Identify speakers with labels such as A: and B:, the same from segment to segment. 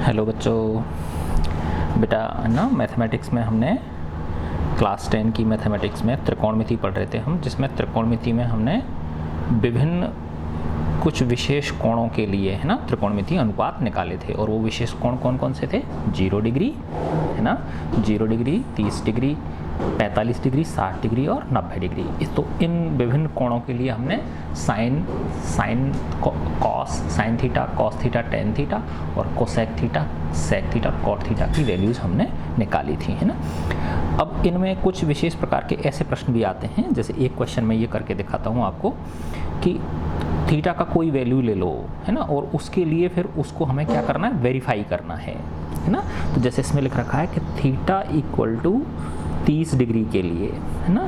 A: Hello बच्चों, बेटा ना मैथमेटिक्स में हमने क्लास 10 की मैथमेटिक्स में त्रिकोणमिति पढ़ रहे थे हम, जिसमें त्रिकोणमिति में हमने विभिन्न कुछ विशेष कोणों के लिए है ना त्रिकोणमिति अनुपात निकाले थे। और वो विशेष कोण कौन कौन से थे? 0 डिग्री है ना, 0 डिग्री, 30 डिग्री, 45 डिग्री, 60 डिग्री और 90 डिग्री। तो इन विभिन्न कोणों के लिए हमने sine theta, cos theta, tan theta और cosec theta, sec theta, cot theta की वैल्यूज़ हमने निकाली थी, है ना। अब इनमें कुछ विशेष प्रकार के ऐसे प्रश्न भी आते हैं, जैसे एक क्वेश्चन में ये करके दिखाता हूँ आपको कि थीटा का कोई वैल्यू ले लो, है ना, और उसके लिए फिर उसको हमें क्या करना है? वेरीफाई करना है ना। तो जैसे इसमें लिख रखा है कि थीटा इक्वल टू 30 डिग्री के लिए, है ना,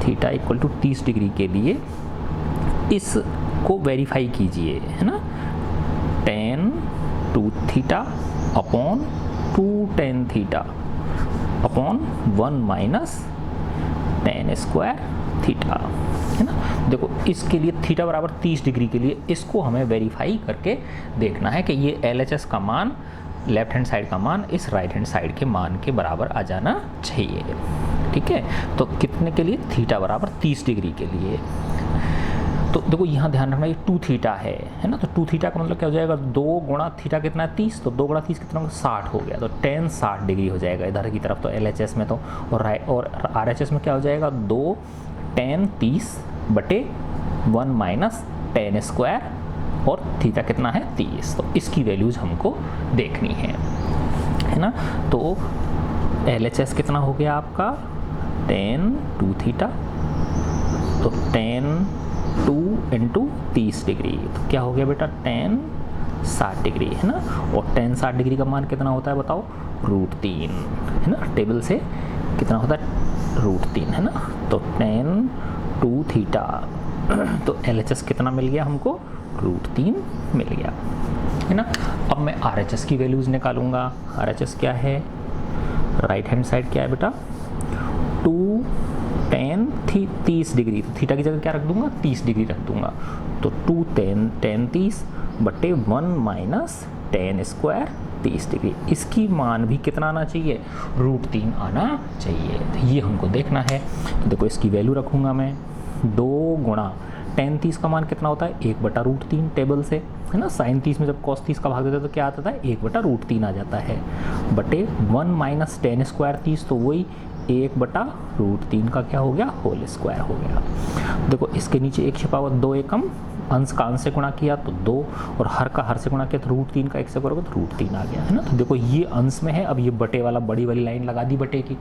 A: थीटा इक्वल टू 30 डिग्री के लिए इसको वेरीफाई कीजिए, है ना। tan 2 theta upon 2 tan theta upon 1 minus tan square theta, है ना। देखो इसके लिए थीटा बराबर 30 डिग्री के लिए इसको हमें वेरीफाई करके देखना है कि ये LHS का मान, लेफ्ट हैंड साइड का मान इस राइट हैंड साइड के मान के बराबर आ जाना चाहिए, ठीक है। तो कितने के लिए? थीटा बराबर 30 डिग्री के लिए। तो देखो यहाँ ध्यान रखना, ये 2 थीटा है ना। तो 2 थीटा का मतलब क्या हो जाएगा? 2 गुणा थीटा कितना है? 30। तो 2 गुणा 30 कितना होगा? 60 हो गया। तो tan 60 डिग्री हो जाएगा इधर की तरफ तो LHS में तो, और RHS में क्या हो जाएगा? 2 tan 30 बटे 1 माइनस tan स्क्वायर और थीटा कितना है? 30। तो इसकी वैल्यूज़ हमको देखनी है ना। तो LHS कितना हो गया आपका? tan 2 थीटा, तो tan 2 इंटू 30 डिग्री, तो क्या हो गया बेटा? tan 60 डिग्री, है ना। और tan 60 डिग्री का मान कितना होता है बताओ? √3, है ना। टेबल से कितना होता है? √3, है ना। तो tan 2 थीटा, तो LHS कितना मिल गया हमको? √3 मिल गया, है ना। अब मैं RHS की वैल्यूज़ निकालूंगा। RHS क्या है? राइट हैंड साइड क्या है बेटा? 2 tan 30 डिग्री, तो थीटा की जगह क्या रख दूंगा? 30 डिग्री रख दूंगा। तो 2 tan 30 बटे 1 माइनस tan स्क्वायर 30 डिग्री, इसकी मान भी कितना आना चाहिए? √3 आना चाहिए। तो ये हमको देखना है। तो देखो इसकी वैल्यू रखूँगा मैं, 2 गुणा tan 30 का मान कितना होता है? 1/√3 टेबल से, है ना। sin 30 में जब cos 30 का भाग देते हैं तो क्या आता है? 1/√3 आ जाता है, बटे 1 माइनस tan स्क्वायर 30, तो वही 1/√3 का क्या हो गया? होल स्क्वायर हो गया। देखो इसके नीचे 1 छिपा हुआ, 2 एकम, अंश का अंश से गुणा किया तो 2, और हर का हर से गुणा किया तो √3 का 1 से करोगे तो √3 आ गया, है ना। तो देखो ये अंश में है, अब ये बटे वाला बड़ी वाली लाइन लगा दी बटे की,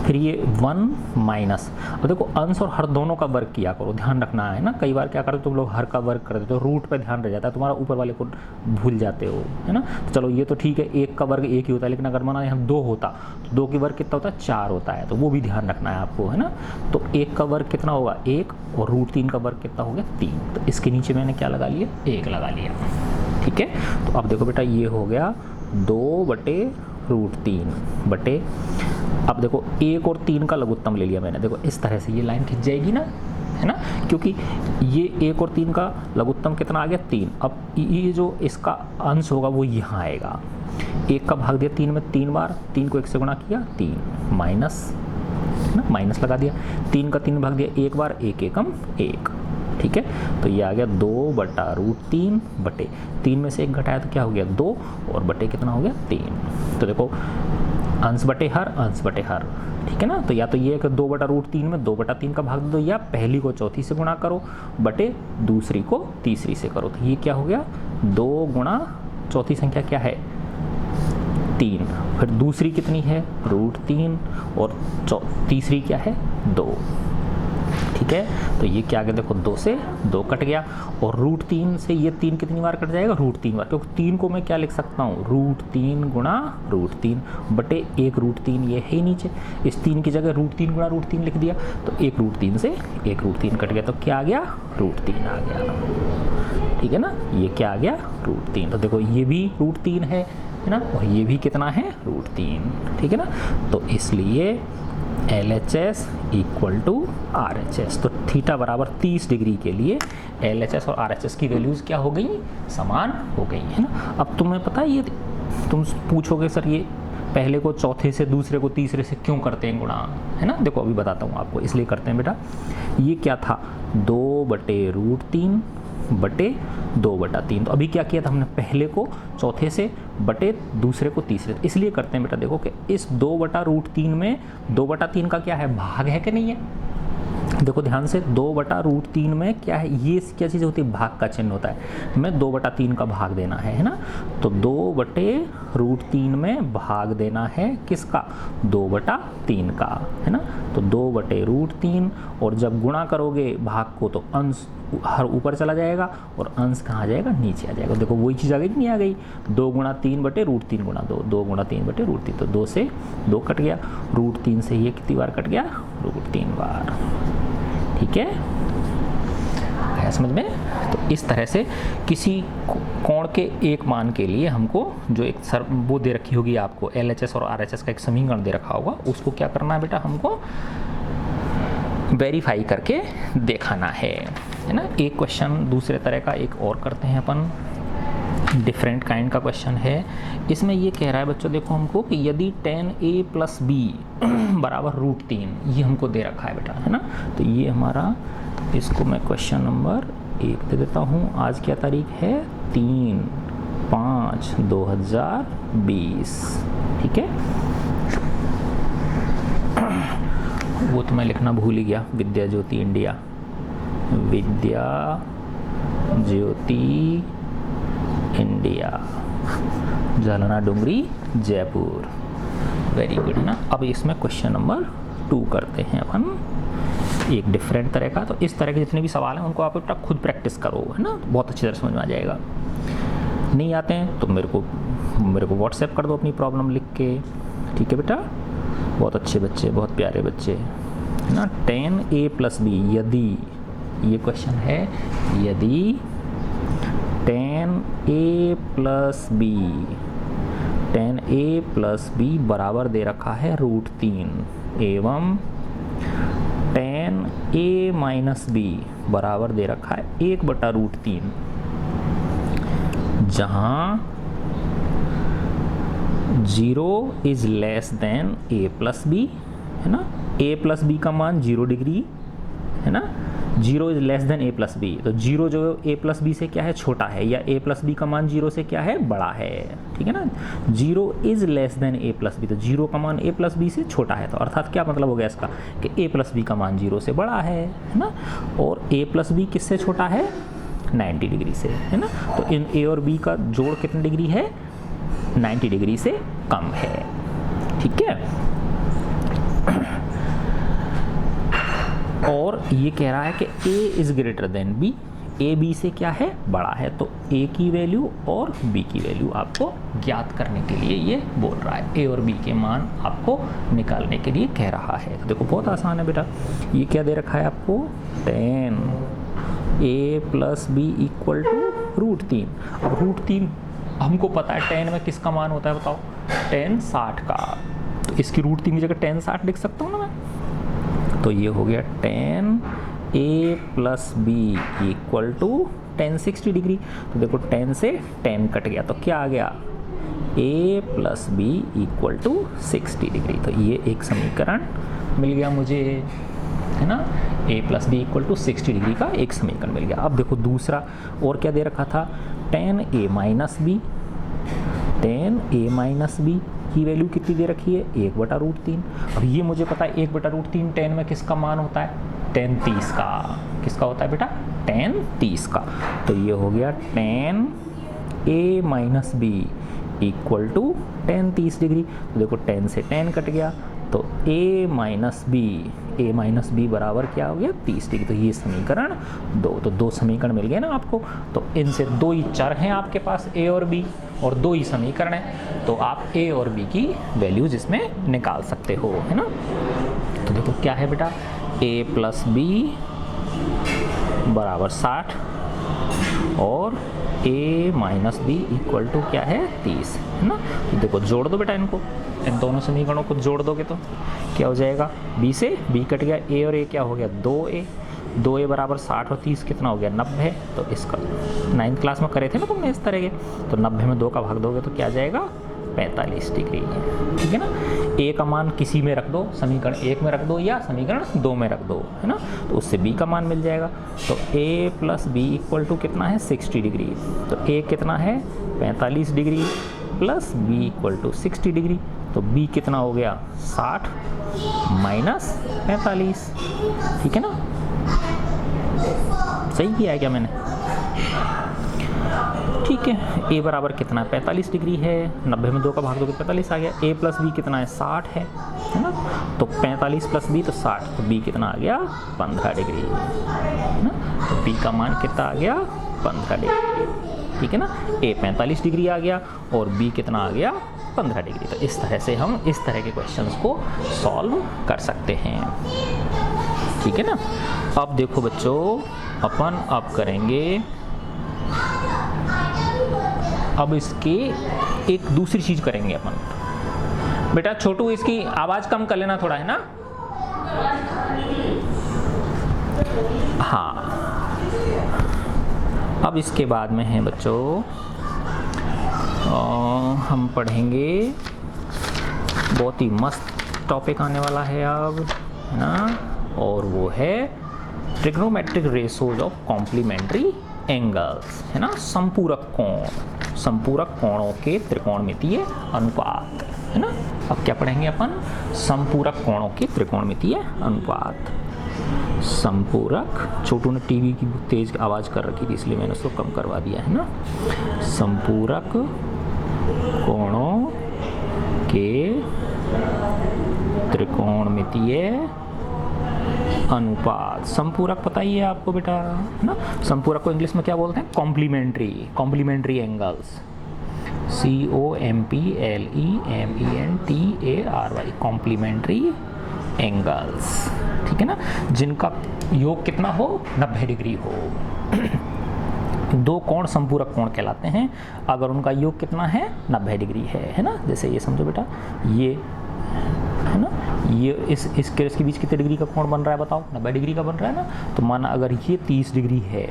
A: फिर ये 1 माइनस, अब देखो अंश और हर दोनों का वर्ग किया करो, ध्यान रखना है ना। कई बार क्या करते हो तुम लोग, हर का वर्ग कर देते हो, रूट पे ध्यान रह जाता है तुम्हारा, ऊपर वाले को भूल जाते हो, है ना। तो चलो ये तो ठीक है, 1 का वर्ग 1 ही होता है, लेकिन अगर माना यहाँ 2 होता तो 2 की वर्ग कितना होता है? 4 होता है, तो वो भी ध्यान रखना है आपको, है ना। तो 1 का वर्ग कितना होगा? 1, और √3 का वर्ग कितना हो गया? 3। तो इसके नीचे मैंने क्या लगा लिया? 1 लगा लिया, ठीक है। तो अब देखो बेटा ये हो गया 2/√3 बटे, अब देखो 1 और 3 का लघुत्तम ले लिया मैंने। देखो इस तरह से ये लाइन खिंच जाएगी ना, है ना, क्योंकि ये 1 और 3 का लघुत्तम कितना आ गया? 3। अब ये जो इसका अंश होगा वो यहाँ आएगा, 1 का भाग दिया 3 में 3 बार, 3 को 1 से गुणा किया 3, माइनस, है ना, माइनस लगा दिया, 3 का 3 भाग दिया 1 बार, 1 एकम 1, ठीक है। तो ये आ गया 2/√3 बटे 3 में से 1 घटाया तो क्या हो गया? 2, और बटे कितना हो गया? 3। तो देखो अंश बटे हर, अंश बटे हर, ठीक है ना। तो या तो ये 2/√3 में 2/3 का भाग दो, या पहली को चौथी से गुणा करो बटे दूसरी को तीसरी से करो। तो ये क्या हो गया? 2 गुणा चौथी संख्या क्या है? 3, फिर दूसरी कितनी है? √3, और तीसरी क्या है? 2, ठीक है। तो ये क्या आ गया? देखो 2 से 2 कट गया, और √3 से ये 3 कितनी बार कट जाएगा? √3 बार, क्योंकि 3 को मैं क्या लिख सकता हूँ? √3 गुणा √3 बटे 1 √3, ये है ही नीचे, इस 3 की जगह √3 गुणा √3 लिख दिया, तो 1 √3 से 1 √3 कट गया, तो क्या आ गया? √3 आ गया, ठीक है ना। ये क्या आ गया? √3। तो देखो ये भी √3 है ना, और ये भी कितना है? √3, ठीक है ना। तो इसलिए LHS इक्वल टू RHS। तो थीटा बराबर 30 डिग्री के लिए LHS और RHS की वैल्यूज़ क्या हो गई, समान हो गई, है ना। अब तुम्हें पता है, ये तुम पूछोगे सर ये पहले को चौथे से, दूसरे को तीसरे से क्यों करते हैं गुणा, है ना। देखो अभी बताता हूँ आपको, इसलिए करते हैं बेटा। ये क्या था, 2/√3 बटे 2/3। तो अभी क्या किया था हमने, पहले को चौथे से बटे दूसरे को तीसरे, इसलिए करते हैं बेटा। देखो कि इस 2/√3 में 2/3 का क्या है, भाग है कि नहीं है। देखो ध्यान से, 2/√3 में क्या है, ये क्या चीज़ होती है, भाग का चिन्ह होता है। हमें 2/3 का भाग देना है ना। तो 2/√3 में भाग देना है किसका, 2/3 का, है ना। तो 2/√3, और जब गुणा करोगे भाग को तो अंश हर ऊपर चला जाएगा और अंश कहाँ आ जाएगा, नीचे आ जाएगा। देखो वही चीज़ आ गई कि नहीं आ गई, 2 × 3/√3 × 2, 2 × 3/√3, तो 2 से 2 कट गया, √3 से ये कितनी बार कट गया, √3 बार। ठीक है, आया समझ में। तो इस तरह से किसी कोण के एक मान के लिए हमको जो एक वो दे रखी होगी आपको, LHS और RHS का एक समीकरण दे रखा होगा, उसको क्या करना है बेटा, हमको वेरीफाई करके दिखाना है ना। एक क्वेश्चन दूसरे तरह का एक और करते हैं अपन, डिफरेंट काइंड का क्वेश्चन है। इसमें ये कह रहा है बच्चों, देखो हमको कि यदि tan A + B बराबर √3, ये हमको दे रखा है बेटा, है ना। तो ये हमारा, इसको मैं क्वेश्चन नंबर 1 दे देता हूँ। आज क्या तारीख है, 3/5/2020। ठीक है, वो तो मैं लिखना भूल ही गया, Vidya Jyoti India, Vidya Jyoti India, Jalna Dungri Jaipur. Very good ना। अब इसमें क्वेश्चन नंबर 2 करते हैं अपन, एक डिफरेंट तरह का। तो इस तरह के जितने भी सवाल हैं उनको आप बेटा खुद प्रैक्टिस करो, है ना, बहुत अच्छी तरह समझ में आ जाएगा। नहीं आते हैं तो मेरे को व्हाट्सएप कर दो अपनी प्रॉब्लम लिख के। ठीक है बेटा, बहुत अच्छे बच्चे, बहुत प्यारे बच्चे, है ना। tan A + B, यदि, ये क्वेश्चन है, यदि tan A + B बराबर दे रखा है √3 एवं tan A - B बराबर दे रखा है 1/√3, जहाँ 0 is less than A + B, है ना। A + B का मान 0 डिग्री, है ना। 0 is less than A + B, तो 0 जो A + B से क्या है, छोटा है, या A + B का मान 0 से क्या है, बड़ा है। ठीक है ना, 0 is less than A + B, तो 0 का मान A + B से छोटा है। तो अर्थात क्या मतलब हो गया इसका, कि A + B का मान 0 से बड़ा है ना। और A + B किससे छोटा है, 90 डिग्री से, है ना। तो इन A और B का जोड़ कितने डिग्री है, 90 डिग्री से कम है। ठीक है, और ये कह रहा है कि A is greater than B, A B से क्या है, बड़ा है। तो A की वैल्यू और B की वैल्यू आपको ज्ञात करने के लिए ये बोल रहा है, A और B के मान आपको निकालने के लिए कह रहा है। तो देखो बहुत आसान है बेटा, ये क्या दे रखा है आपको, tan A + B = √3। अब √3 हमको पता है, tan में किसका मान होता है बताओ, tan 60 का। तो इसकी √3 की जगह tan 60 लिख सकता हूँ ना मैं। तो ये हो गया tan A + B = tan 60 degree. तो देखो tan से tan कट गया, तो क्या आ गया, A + B = 60 डिग्री। तो ये एक समीकरण मिल गया मुझे, है ना। A + B = 60 डिग्री का एक समीकरण मिल गया। अब देखो दूसरा और क्या दे रखा था, tan A - B की वैल्यू कितनी दे रखी है, 1/√3। अब ये मुझे पता है 1/√3 tan में किसका मान होता है, tan 30 का। किसका होता है बेटा, tan 30 का। तो ये हो गया tan A - B = tan 30 degree. तो देखो tan से tan कट गया, तो A - B बराबर क्या हो गया, 30 डिग्री। तो ये समीकरण 2, तो 2 समीकरण मिल गए ना आपको। तो इनसे 2 ही चर हैं आपके पास, A और B, और 2 ही समीकरण हैं। तो आप A और B की वैल्यूज इसमें निकाल सकते हो, है ना। तो देखो क्या है बेटा, A + B = 60 और a minus B equal to क्या है 30, है ना। तो देखो जोड़ दो बेटा इनको, इन दोनों समीकरणों को जोड़ दोगे तो क्या हो जाएगा, b से b कट गया, a और a क्या हो गया 2a बराबर 60 और 30 कितना हो गया 90। तो इसका 9th क्लास में करे थे ना तुमने इस तरह के, तो 90 में 2 का भाग दोगे तो क्या जाएगा 45 डिग्री, ठीक है ना। a का मान किसी में रख दो, समीकरण 1 में रख दो या समीकरण 2 में रख दो, है ना, तो उससे b का मान मिल जाएगा। तो a plus B equal to कितना है 60 डिग्री, तो a कितना है 45 degree plus b equal to 60 degree, तो b कितना हो गया 60 माइनस 45, ठीक है ना। सही किया है क्या मैंने, ठीक है। a बराबर कितना है 45 डिग्री है, 90 में 2 का भाग दोगे 45 आ गया। a प्लस बी कितना है 60 है ना, तो 45 प्लस बी तो 60, तो b कितना आ गया 15 डिग्री, है ना। तो b का मान कितना आ गया 15 डिग्री, ठीक है ना। a 45 डिग्री आ गया और b कितना आ गया 15 डिग्री। तो इस तरह से हम इस तरह के क्वेश्चंस को सॉल्व कर सकते हैं, ठीक है ना। अब देखो बच्चों, अपन अब करेंगे, अब इसके एक दूसरी चीज करेंगे अपन। बेटा छोटू इसकी आवाज कम कर लेना थोड़ा, है ना। हाँ, अब इसके बाद में है बच्चों हम पढ़ेंगे, बहुत ही मस्त टॉपिक आने वाला है अब, है ना, और वो है trigonometric ratios of complementary angles, है ना। संपूरक कोण, संपूरक कोणों के त्रिकोणमितीय अनुपात, है ना। अब क्या पढ़ेंगे अपन, संपूरक कोणों के त्रिकोणमितीय अनुपात। संपूरक, छोटू ने टीवी की तेज आवाज कर रखी थी इसलिए मैंने उसको कम करवा दिया, है ना। संपूरक कोणों के त्रिकोणमितीय अनुपात। संपूरक पता ही है आपको बेटा, है ना। संपूरक को इंग्लिश में क्या बोलते हैं, complementary, complementary angles, COMPLEMENTARY, complementary angles, ठीक है ना, जिनका योग कितना हो 90 डिग्री हो। दो कोण संपूरक कोण कहलाते हैं अगर उनका योग कितना है 90 डिग्री है ना। जैसे ये समझो बेटा, ये है ना, ये इसके बीच कितने डिग्री का कोण बन रहा है बताओ, 90 डिग्री का बन रहा है ना। तो माना अगर ये 30 डिग्री है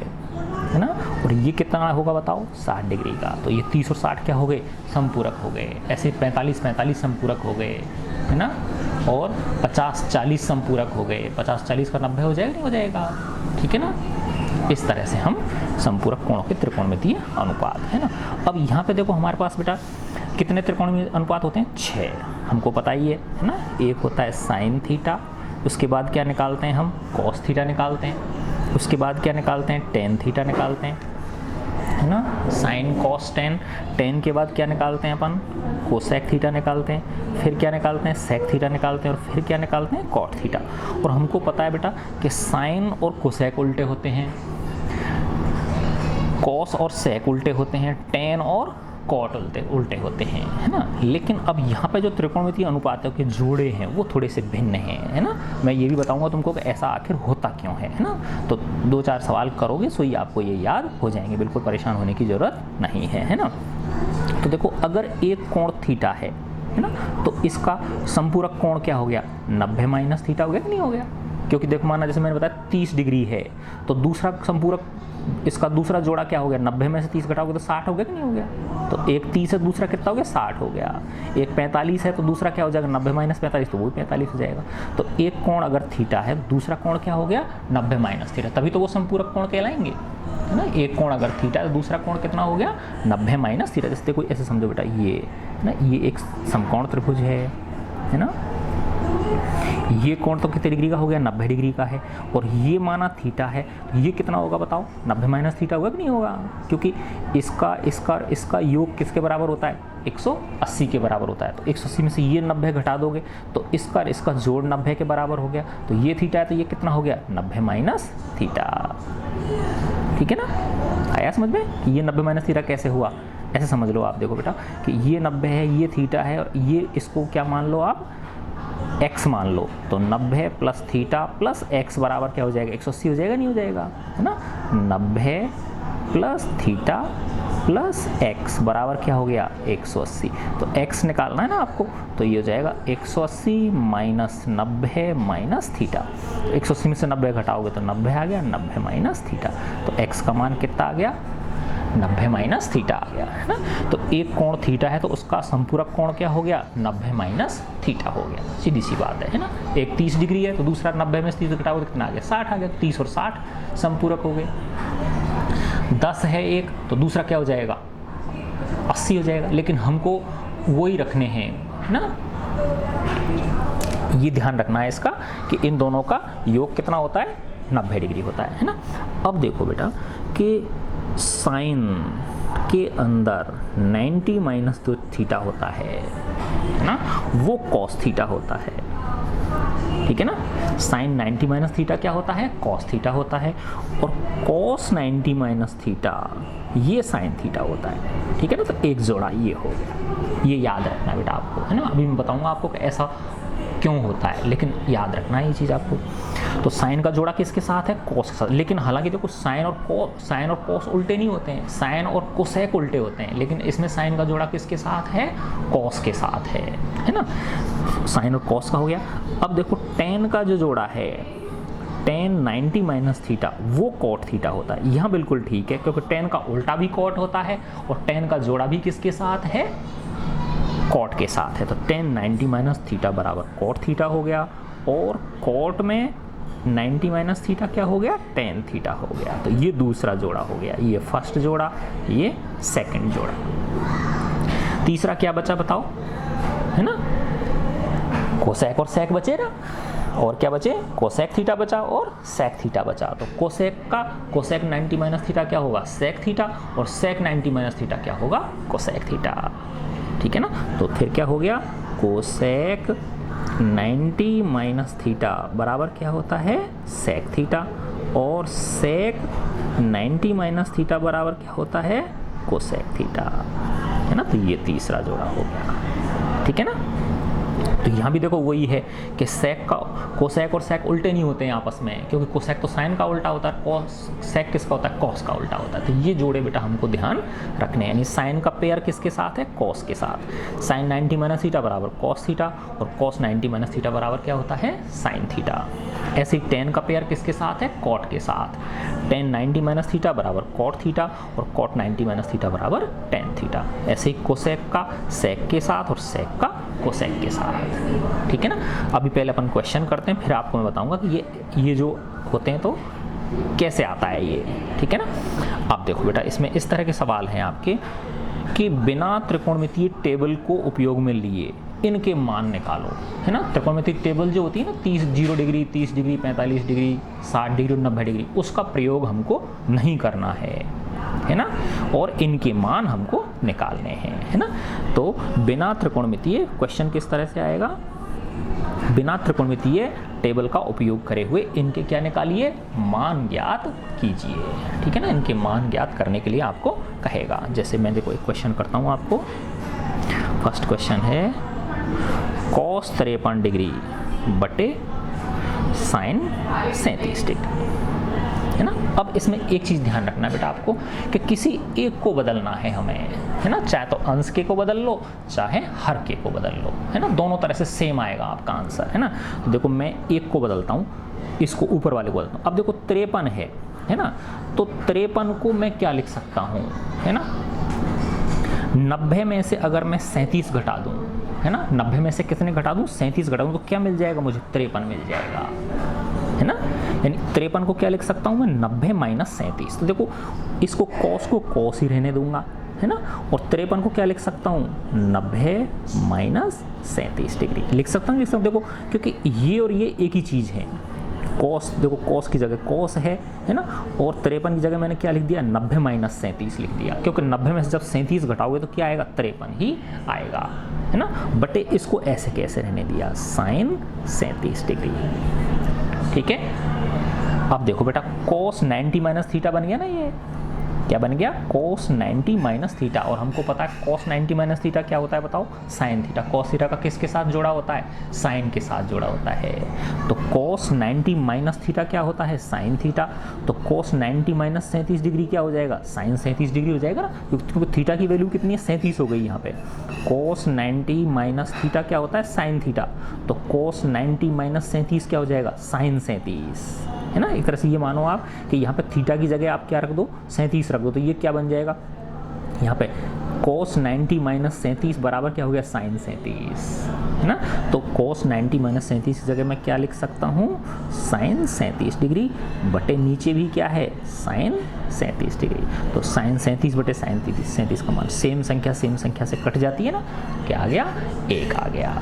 A: ना, और ये कितना होगा बताओ 60 डिग्री का, तो ये 30 और 60 क्या हो गए संपूरक हो गए। ऐसे 45 संपूरक हो गए, है ना, और 50-40 संपूरक हो गए। 50-40 का 90 हो जाएगा, नहीं हो जाएगा, ठीक है ना। इस तरह से हम संपूरक कोणों के त्रिकोणमितीय अनुपात, है ना। अब यहाँ पे देखो हमारे पास बेटा कितने त्रिकोणमितीय अनुपात होते हैं, 6, हमको पता ही है ना। एक होता है साइन थीटा, उसके बाद क्या निकालते हैं हम कॉस थीटा निकालते हैं, उसके बाद क्या निकालते हैं टेन थीटा निकालते हैं, है ना। साइन कॉस टेन, टेन के बाद क्या निकालते हैं अपन कोसेक थीटा निकालते हैं, फिर क्या निकालते हैं सेक थीटा निकालते हैं, और फिर क्या निकालते हैं कॉट थीटा। और हमको पता है बेटा कि साइन और कोसेक उल्टे होते हैं, कॉस और सेक उल्टे होते हैं, टेन और कॉट उल्टे होते हैं, है ना। लेकिन अब यहाँ पे जो त्रिकोणमितीय अनुपातों के जोड़े हैं वो थोड़े से भिन्न हैं, है ना। मैं ये भी बताऊंगा तुमको कि ऐसा आखिर होता क्यों है ना। तो 2-4 सवाल करोगे सो ही आपको ये याद हो जाएंगे, बिल्कुल परेशान होने की ज़रूरत नहीं है ना। तो देखो अगर एक कोण थीटा है ना, तो इसका संपूरक कोण क्या हो गया 90 माइनस थीटा हो गया कि नहीं हो गया। क्योंकि देखो माना जैसे मैंने बताया 30 डिग्री है, तो दूसरा संपूरक इसका दूसरा जोड़ा क्या हो गया 90 में से 30 घटाओगे तो 60 हो गया कि नहीं हो गया। तो एक 30 है दूसरा कितना हो गया 60 हो गया। एक 45 है तो दूसरा क्या हो जाएगा 90 माइनस 45, तो वो 45 हो जाएगा। तो एक कोण अगर थीटा है दूसरा कोण क्या हो गया 90 माइनस थीटा, तभी तो वो संपूरक कोण कहलाएंगे, है ना। एक कोण अगर थीटा है तो दूसरा कोण कितना हो गया 90 माइनस थीटा। जैसे कोई ऐसे समझो बेटा ये ना, ये एक समकोण त्रिभुज है ना। ये कोण तो कितने डिग्री का हो गया 90 डिग्री का है, और ये माना थीटा है, ये कितना होगा बताओ 90 माइनस थीटा होगा कि नहीं होगा। क्योंकि इसका योग किसके बराबर होता है 180 के बराबर होता है। तो 180 में से ये 90 घटा दोगे तो इसका जोड़ 90 के बराबर हो गया। तो ये थीटा है तो ये कितना हो गया 90 माइनस थीटा, ठीक है ना। आया समझ में ये 90 माइनस थीटा कैसे हुआ, ऐसे समझ लो आप। देखो बेटा कि ये 90 है, ये थीटा है, और ये इसको क्या मान लो आप x मान लो। तो 90 प्लस थीटा प्लस x बराबर क्या हो जाएगा 180 हो जाएगा नहीं हो जाएगा, है ना। 90 प्लस थीटा प्लस एक्स बराबर क्या हो गया 180। तो एक्स निकालना है ना आपको, तो ये हो जाएगा 180 माइनस 90 माइनस थीटा। 180 में से 90 घटाओगे तो 90 आ गया, 90 माइनस थीटा। तो एक्स का मान कितना आ गया 90 माइनस थीटा आ गया, है ना। तो एक कोण थीटा है तो उसका संपूरक कोण क्या हो गया 90 माइनस थीटा हो गया, सीधी सी बात है ना। एक 30 डिग्री है तो दूसरा 90 में से 30 घटाओगे तो कितना आ गया 60 आ गया, 30 और 60 संपूरक हो गए। 10 है एक तो दूसरा क्या हो जाएगा 80 हो जाएगा, लेकिन हमको वही रखने हैं ना, ये ध्यान रखना है इसका कि इन दोनों का योग कितना होता है 90 डिग्री होता है ना। अब देखो बेटा कि साइन के अंदर 90 माइनस जो थीटा होता है ना वो कॉस थीटा होता है, ठीक है ना। साइन 90 माइनस थीटा क्या होता है कॉस थीटा होता है, और कॉस 90 माइनस थीटा ये साइन थीटा होता है, ठीक है ना। तो एक जोड़ा ये हो गया, ये याद रखना बेटा आपको, है ना। अभी मैं बताऊंगा आपको कि ऐसा क्यों होता है, लेकिन याद रखना है ये चीज़ आपको। तो साइन का जोड़ा किसके साथ है कॉस के साथ, लेकिन हालांकि देखो साइन और कॉस उल्टे नहीं होते हैं, साइन और कोसेक उल्टे होते हैं, लेकिन इसमें साइन का जोड़ा किसके साथ है कॉस के साथ है ना। साइन और कॉस का हो गया। अब देखो टेन का जो जोड़ा है टेन 90 माइनस थीटा वो कॉट थीटा होता है। यहाँ बिल्कुल ठीक है क्योंकि टेन का उल्टा भी कॉट होता है और टेन का जोड़ा भी किसके साथ है कॉट के साथ है। तो टेन 90 माइनस थीटा बराबर कॉट थीटा हो गया, और कॉट में 90 माइनस थीटा क्या हो गया टेन थीटा हो गया। तो ये दूसरा जोड़ा हो गया, ये फर्स्ट जोड़ा, ये सेकंड जोड़ा। तीसरा क्या बचा बताओ, है ना, कोसेक और सेक बचे ना, और क्या बचे कोसेक थीटा बचा और सेक थीटा बचा। तो कोसेक 90 माइनस थीटा क्या होगा सेक थीटा, और सेक 90 माइनस थीटा क्या होगा कोसेक थीटा, ठीक है ना। तो फिर क्या हो गया कोसेक 90 माइनस थीटा बराबर क्या होता है सेक थीटा, और सेक 90 माइनस थीटा बराबर क्या होता है कोसेक थीटा, है ना। तो ये तीसरा जोड़ा हो गया, ठीक है ना। तो यहाँ भी देखो वही है कि कोसेक और सेक उल्टे नहीं होते हैं आपस में, क्योंकि कोसेक तो साइन का उल्टा होता है, सेक किसका होता है कॉस का उल्टा होता है। तो ये जोड़े बेटा हमको ध्यान रखने हैं, यानी साइन का पेयर किसके साथ है कॉस के साथ। साइन 90 माइनस थीटा बराबर कॉस थीटा, और कॉस 90 माइनस थीटा बराबर क्या होता है साइन थीटा। ऐसे ही टेन का पेयर किसके साथ है कॉट के साथ। टेन 90 माइनस थीटा बराबर कॉट थीटा, और कॉट 90 माइनस थीटा बराबर टेन थीटा। ऐसे ही कोसेक का सेक के साथ और सेक का कोसेक के साथ, ठीक है ना। अभी पहले अपन क्वेश्चन करते हैं, फिर आपको मैं बताऊंगा कि ये जो होते हैं तो कैसे आता है ये, ठीक है ना। अब देखो बेटा इसमें इस तरह के सवाल हैं आपके कि बिना त्रिकोणमितीय टेबल को उपयोग में लिए इनके मान निकालो, है ना। त्रिकोणमितीय टेबल जो होती है ना 0 degree 30 degree 45 degree 60 degree 90 degree, उसका प्रयोग हमको नहीं करना है ना, और इनके मान हमको निकालने हैं, है ना। तो बिना त्रिकोणमितीय क्वेश्चन किस तरह से आएगा, बिना त्रिकोणमितीय टेबल का उपयोग करे हुए इनके क्या निकालिए मान ज्ञात कीजिए, ठीक है ना। इनके मान ज्ञात करने के लिए आपको कहेगा। जैसे मैं देखो एक क्वेश्चन करता हूँ आपको। फर्स्ट क्वेश्चन है कॉस 53 डिग्री बटे साइन 37 डिग्री, है ना। अब इसमें एक चीज़ ध्यान रखना बेटा आपको कि किसी एक को बदलना है हमें, है ना। चाहे तो अंश के को बदल लो चाहे हर के को बदल लो, है ना, दोनों तरह से सेम आएगा आपका आंसर, है ना। तो देखो मैं एक को बदलता हूँ, इसको ऊपर वाले को बदलता हूँ। अब देखो 53 है ना, तो 53 को मैं क्या लिख सकता हूँ, है ना, 90 में से अगर मैं 37 घटा दूँ, है ना, 90 में से कितने घटा दूँ 37 घटा दूँ, तो क्या मिल जाएगा मुझे 53 मिल जाएगा, है ना। यानी 53 को क्या लिख सकता हूँ मैं 90 माइनस 37। तो देखो इसको कॉस ही रहने दूंगा, है ना, और 53 को क्या लिख सकता हूँ 90 माइनस 37 डिग्री लिख सकता हूँ। देखो क्योंकि ये और ये एक ही चीज़ है, कॉस देखो कॉस की जगह कॉस है ना, और 53 की जगह मैंने क्या लिख दिया 90 माइनस 37 लिख दिया, क्योंकि 90 में से जब 37 घटाओगे तो क्या आएगा 53 ही आएगा, है ना। बटे इसको ऐसे कैसे रहने दिया साइन 37 डिग्री, ठीक है। अब देखो बेटा cos 90 माइनस थीटा बन गया ना ये, क्या बन गया, cos 90 माइनस थीटा। और हमको पता है cos 90 माइनस थीटा क्या होता है बताओ, साइन थीटा। cos थीटा का किसके साथ जोड़ा होता है, साइन के साथ जोड़ा होता है। तो cos 90 माइनस थीटा क्या होता है, साइन थीटा। तो cos 90 माइनस 37 डिग्री क्या हो जाएगा, साइन 37 डिग्री हो जाएगा ना, क्योंकि थीटा की वैल्यू कितनी है, 37 हो गई यहाँ पे। cos 90 माइनस थीटा क्या होता है, साइन थीटा। तो cos 90 माइनस 37 क्या हो जाएगा, साइन 37, है ना। एक तरह से ये मानो आप कि यहाँ पे थीटा की जगह आप क्या रख दो, 37 रख दो। तो ये क्या बन जाएगा, यहाँ पे cos 90 माइनस 37 बराबर क्या हो गया, साइन 37, है ना। तो cos 90 माइनस 37 की जगह मैं क्या लिख सकता हूँ, साइन 37 डिग्री बटे नीचे भी क्या है, साइन 37 डिग्री। तो साइन 37 बटे साइन 37 का मान सेम संख्या से कट जाती है ना, क्या आ गया, 1 आ गया।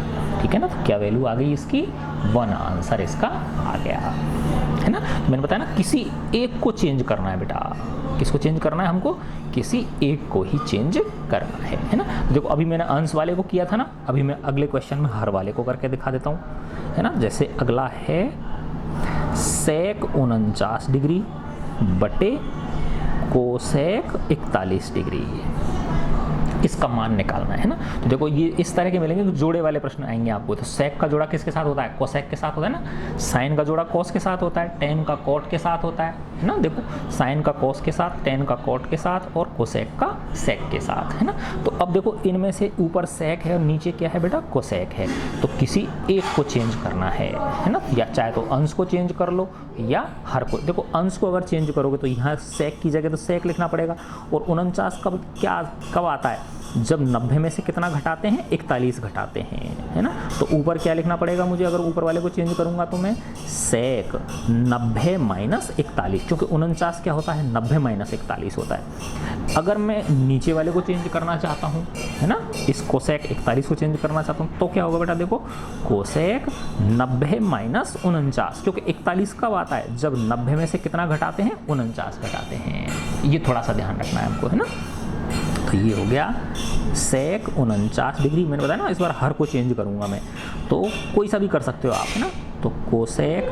A: ठीक है ना। तो क्या वैल्यू आ गई इसकी, 1 आंसर इसका आ गया, है ना। मैंने बताया ना किसी एक को चेंज करना है बेटा, किसको चेंज करना है हमको, किसी एक को ही चेंज करना है ना। देखो अभी मैंने अंश वाले को किया था ना, अभी मैं अगले क्वेश्चन में हर वाले को करके दिखा देता हूँ, है ना। जैसे अगला है सेक 49 डिग्री बटे कोसेक 41 डिग्री, इसका मान निकालना है ना। तो देखो ये इस तरह के मिलेंगे, जोड़े वाले प्रश्न आएंगे आपको। तो सेक का जोड़ा किसके साथ होता है, कोसेक के साथ होता है ना। साइन का जोड़ा कोस के साथ होता है, टेन का कोट के साथ होता है ना। देखो साइन का कोस के साथ, टेन का कोट के साथ और कोसेक का सेक के साथ, है ना। तो अब देखो इनमें से ऊपर सेक है और नीचे क्या है बेटा, कोसेक है। तो किसी एक को चेंज करना है ना। या चाहे तो अंश को चेंज कर लो या हर को। देखो अंश को अगर चेंज करोगे तो यहाँ सेक की जगह तो सेक लिखना पड़ेगा। और 49 कब आता है, जब 90 में से कितना घटाते हैं, 41 घटाते हैं, है ना। तो ऊपर क्या लिखना पड़ेगा मुझे, अगर ऊपर वाले को चेंज करूंगा तो मैं सेक 90 माइनस 41, क्योंकि 49 क्या होता है, 90 माइनस 41 होता है। अगर मैं नीचे वाले को चेंज करना चाहता हूँ, है ना, इस कोसेक 41 को चेंज करना चाहता हूँ तो क्या होगा बेटा, देखो कोसेक 90 माइनस 49, क्योंकि 41 कब आता है, जब 90 में से कितना घटाते हैं, 49 घटाते हैं। ये थोड़ा सा ध्यान रखना है हमको, है ना। तो ये हो गया सेक 49 डिग्री। मैंने बताया ना इस बार हर को चेंज करूंगा मैं, तो कोई सा भी कर सकते हो आप, है ना। तो कोसेक,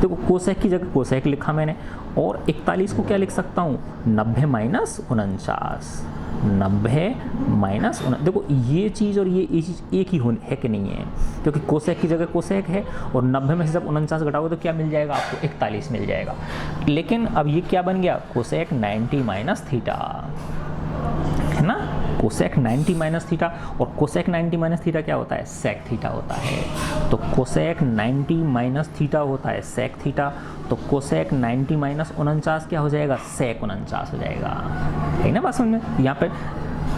A: देखो कोसेक की जगह कोसेक लिखा मैंने, और 41 को क्या लिख सकता हूँ, 90 माइनस 49, 90 माइनस। देखो ये चीज़ और ये चीज़ एक ही है कि नहीं है, क्योंकि कोसेक की जगह कोसेक है और 90 में से जब 49 घटाओगे तो क्या मिल जाएगा आपको, 41 मिल जाएगा। लेकिन अब ये क्या बन गया, कोसेक 90 माइनस थीटा, है ना। कोसेक 90 माइनस थीटा, और कोसेक 90 माइनस थीटा क्या होता है, सेक थीटा होता है। तो कोसेक 90 माइनस थीटा होता है सेक थीटा। तो कोसेक 90 माइनस 49 क्या हो जाएगा, सेक 49 हो जाएगा, है ना। बात समझ में, यहाँ पे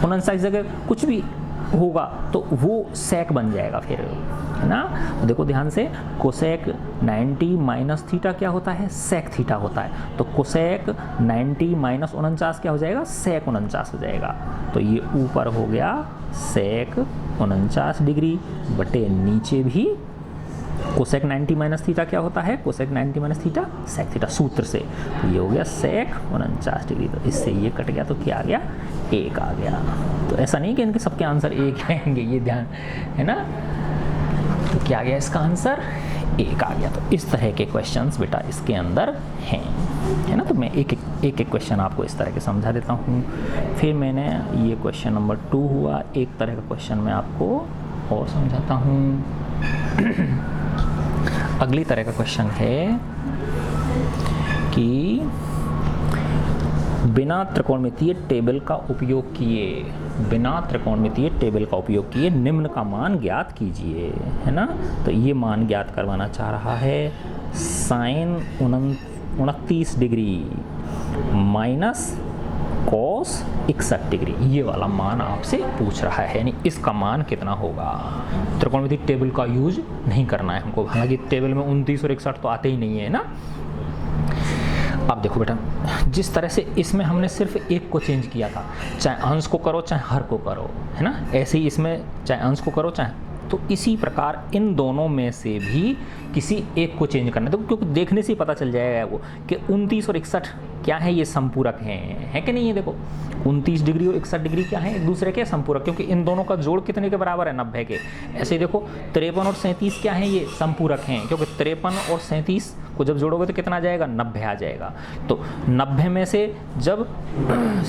A: 49 जगह कुछ भी होगा तो वो सेक बन जाएगा फिर, है ना। तो देखो ध्यान से, कोसेक 90 माइनस थीटा क्या होता है, सेक थीटा होता है। तो कोसेक 90 माइनस 49 क्या हो जाएगा, सेक 49 हो जाएगा। तो ये ऊपर हो गया सेक 49 डिग्री बटे नीचे भी कोसेक 90 माइनस थीटा क्या होता है, cosec 90 minus theta sec theta सूत्र से। तो ये हो गया सेक 49 डिग्री। तो इससे ये कट गया तो क्या आ गया, 1 आ गया। तो ऐसा नहीं कि इनके सबके आंसर 1 आएंगे, ये ध्यान, है ना। तो क्या आ गया इसका आंसर, 1 आ गया। तो इस तरह के क्वेश्चंस बेटा इसके अंदर हैं, है ना। तो मैं एक एक क्वेश्चन आपको इस तरह के समझा देता हूँ। फिर मैंने ये क्वेश्चन नंबर 2 हुआ, एक तरह का क्वेश्चन मैं आपको और समझाता हूँ। अगली तरह का क्वेश्चन है कि बिना त्रिकोणमितीय टेबल का उपयोग किए निम्न का मान ज्ञात कीजिए, है ना। तो ये मान ज्ञात करवाना चाह रहा है, sine 29 degree minus cos 61 degree, ये वाला मान आपसे पूछ रहा है, यानी इसका मान कितना होगा। त्रिकोणमितीय टेबल का यूज नहीं करना है हमको, हालांकि टेबल में 29 और 61 तो आते ही नहीं है ना। अब देखो बेटा, जिस तरह से इसमें हमने सिर्फ एक को चेंज किया था, चाहे अंश को करो चाहे हर को करो, है ना। ऐसे ही इसमें चाहे अंश को करो चाहे, तो इसी प्रकार इन दोनों में से भी किसी एक को चेंज करना है। तो क्योंकि देखने से ही पता चल जाएगा वो कि 29 और 61 क्या है ये संपूरक हैं, है कि नहीं? ये देखो 29 डिग्री और 61 डिग्री क्या है, एक दूसरे के संपूरक, क्योंकि इन दोनों का जोड़ कितने के बराबर है, 90 के। ऐसे ही देखो 53 और 37 क्या है, ये संपूरक हैं, क्योंकि 53 और 37 को जब जोड़ोगे तो कितना आ जाएगा, 90 आ जाएगा। तो 90 में से जब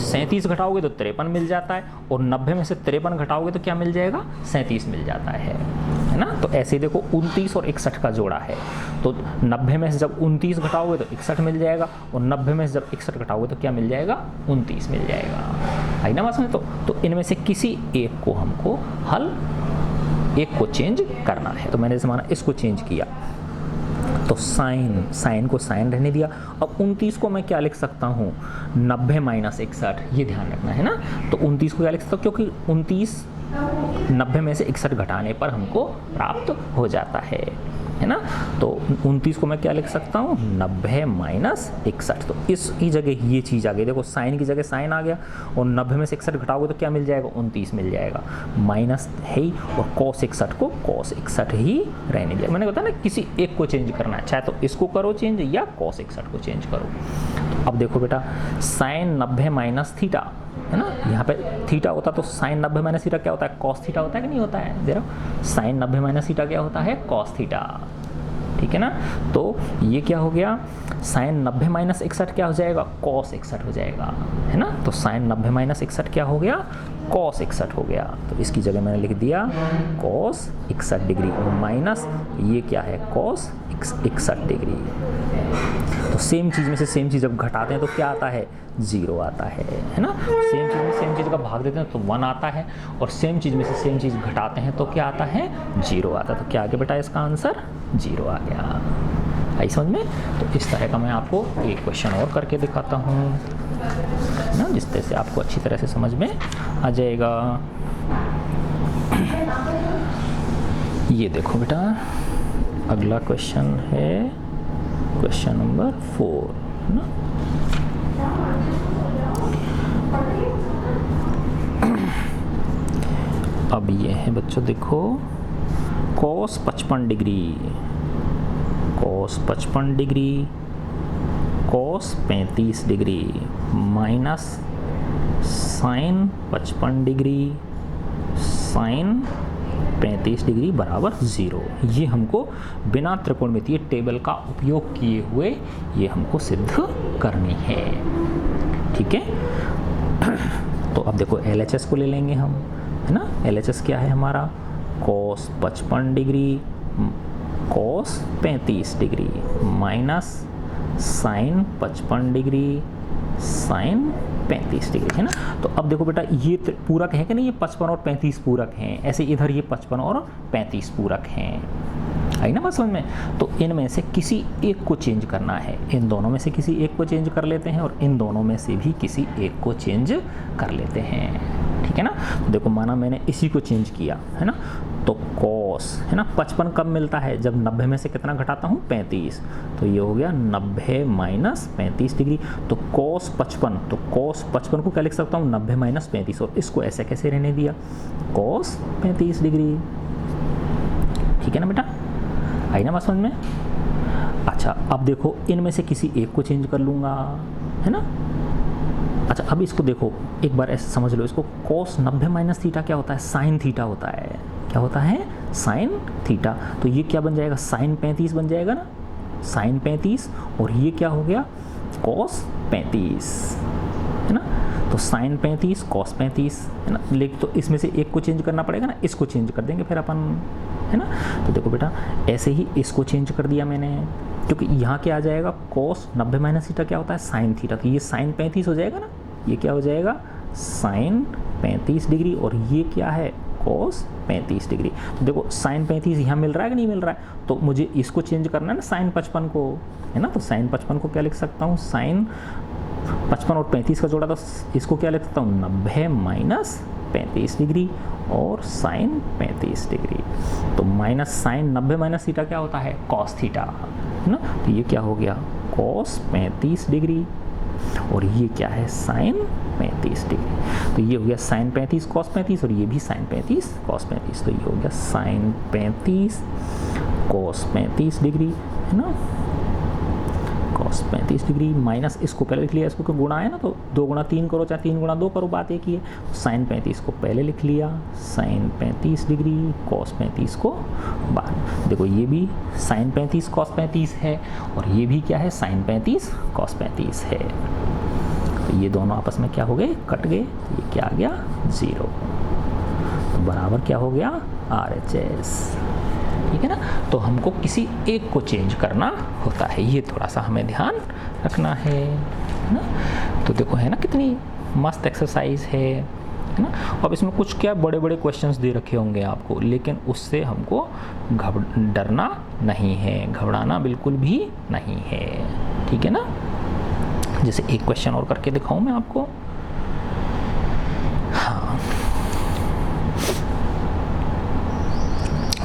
A: 37 घटाओगे तो 53 मिल जाता है, और 90 में से 53 घटाओगे तो क्या मिल जाएगा, 37 मिल जाता है ना। तो ऐसे ही देखो 29 और 61 का जोड़ा है, तो 90 में से जब 29 घटाओगे तो 61 मिल जाएगा, और 90 में से जब 61 घटाओगे तो क्या मिल जाएगा, 29 मिल जाएगा। आई ना बात समझ? तो इनमें से किसी एक को हमको हल, एक को चेंज करना है। तो मैंने जैसे माना इसको चेंज किया, तो साइन को साइन रहने दिया। अब 29 को मैं क्या लिख सकता हूँ, 90 माइनस 61, ये ध्यान रखना है ना। तो 29 को क्या लिख सकता हूँ, क्योंकि 29 90 में से 61 घटाने पर हमको प्राप्त हो जाता है ना। तो 29 को मैं क्या लिख सकता हूँ, 90 माइनस 61। तो इस ही जगह ये चीज़ आ गई, देखो साइन की जगह साइन आ गया, और 90 में से 61 घटाओगे तो क्या मिल जाएगा, 29 मिल जाएगा, माइनस है ही, और cos 61 को cos 61 ही रहने दिया। मैंने बताया ना किसी एक को चेंज करना है, चाहे तो इसको करो चेंज या cos 61 को चेंज करो। अब देखो बेटा साइन 90 माइनस थीटा है ना, यहाँ पे थीटा होता तो साइन 90 माइनस थीटा क्या होता है, कॉस थीटा होता है कि नहीं होता है। जरा साइन 90 माइनस थीटा क्या होता है, कॉस थीटा, ठीक है ना। तो ये क्या हो गया, साइन 90 माइनस 61 क्या हो जाएगा, कॉस 61 हो जाएगा, है ना। तो साइन 90 माइनस 61 क्या हो गया, कॉस 61 हो गया। तो इसकी जगह मैंने लिख दिया कॉस 61 डिग्री, माइनस ये क्या है, कॉस 61 डिग्री। तो सेम चीज़ में से सेम चीज़ जब घटाते हैं तो क्या आता है, 0 आता है ना। सेम चीज़ में सेम चीज़ का भाग देते हैं तो 1 आता है, और सेम चीज़ में से सेम चीज़ घटाते हैं तो क्या आता है, 0 आता है। तो क्या आ गया बेटा, इसका आंसर 0 आ गया। आई समझ में? तो इस तरह का मैं आपको एक क्वेश्चन और करके दिखाता हूँ ना, जिस तरह से आपको अच्छी तरह से समझ में आ जाएगा। ये देखो बेटा, अगला क्वेश्चन है क्वेश्चन नंबर 4 ना। अब ये है बच्चों, देखो cos 55 degree, cos 55 degree, cos 35 degree minus sine 55 degree, साइन 35 डिग्री बराबर 0। ये हमको बिना त्रिकोणमितीय टेबल का उपयोग किए हुए ये हमको सिद्ध करनी है, ठीक है। तो अब देखो LHS को ले लेंगे हम, है ना। LHS क्या है हमारा, cos 55 degree, cos 35 degree minus sine 55 degree, साइन 35 डिग्री, है ना। तो अब देखो बेटा ये पूरक है कि नहीं, ये 55 और 35 पूरक हैं, ऐसे इधर ये 55 और 35 पूरक हैं। आई ना बात समझ में? तो इनमें से किसी एक को चेंज करना है, इन दोनों में से किसी एक को चेंज कर लेते हैं, और इन दोनों में से भी किसी एक को चेंज कर लेते हैं, ठीक है ना। तो देखो माना मैंने इसी को चेंज किया, है ना। तो cos है ना, 55 कब मिलता है, जब 90 में से कितना घटाता हूँ, 35। तो ये हो गया 90 माइनस 35 डिग्री। तो cos 55, तो cos 55 को क्या लिख सकता हूँ, 90 माइनस 35, और इसको ऐसे कैसे रहने दिया, cos 35 डिग्री, ठीक है ना बेटा। आई ना बात समझ में? अच्छा अब देखो इनमें से किसी एक को चेंज कर लूँगा, है ना। अच्छा अब इसको देखो एक बार ऐसे समझ लो, इसको cos 90 माइनस थीटा क्या होता है, साइन थीटा होता है। क्या होता है, साइन थीटा। तो ये क्या बन जाएगा, साइन 35 बन जाएगा ना, साइन 35, और ये क्या हो गया, cos 35, है ना। तो साइन 35 cos 35, है ना। लेकिन तो इसमें से एक को चेंज करना पड़ेगा ना, इसको चेंज कर देंगे फिर अपन, है ना। तो देखो बेटा ऐसे ही इसको चेंज कर दिया मैंने, क्योंकि यहाँ क्या आ जाएगा, cos 90 माइनस थीटा क्या होता है, साइन थीटा। तो ये साइन 35 हो जाएगा ना, ये क्या हो जाएगा, साइन 35 डिग्री, और ये क्या है, cos 35 डिग्री। तो देखो साइन 35 यहाँ मिल रहा है कि नहीं मिल रहा है, तो मुझे इसको चेंज करना है ना, साइन 55 को, है ना। तो साइन 55 को क्या लिख सकता हूँ, साइन 55 और 35 का जोड़ा, तो इसको क्या लिख सकता हूँ, 90 माइनस 35 डिग्री और साइन 35 डिग्री। तो माइनस साइन 90 माइनस थीटा क्या होता है, कॉस थीटा, है ना। तो ये क्या हो गया, कॉस 35 डिग्री, और ये क्या है, साइन 35 डिग्री। तो ये हो गया साइन 35 कॉस 35, और ये भी साइन 35 कॉस 35। तो ये हो गया साइन 35 कॉस 35 डिग्री, है ना, कॉस 35 डिग्री माइनस इसको पहले लिख लिया, इसको क्यों गुणा है ना, तो 2 गुणा 3 करो चाहे 3 गुणा 2 करो, बात एक ही है। साइन 35 को पहले लिख लिया, साइन 35 डिग्री कॉस 35 को बाद। देखो ये भी साइन 35 कॉस 35 है और ये भी क्या है, साइन 35 कॉस 35 है। तो ये दोनों आपस में क्या हो गए, कट गए। ये क्या आ गया, 0। तो बराबर क्या हो गया, RHS। ठीक है ना। तो हमको किसी एक को चेंज करना होता है, ये थोड़ा सा हमें ध्यान रखना है ना। तो देखो है ना कितनी मस्त एक्सरसाइज है ना। अब इसमें कुछ क्या बड़े बड़े क्वेश्चंस दे रखे होंगे आपको, लेकिन उससे हमको डरना नहीं है, घबराना बिल्कुल भी नहीं है। ठीक है ना। जैसे एक क्वेश्चन और करके दिखाऊं मैं आपको। हाँ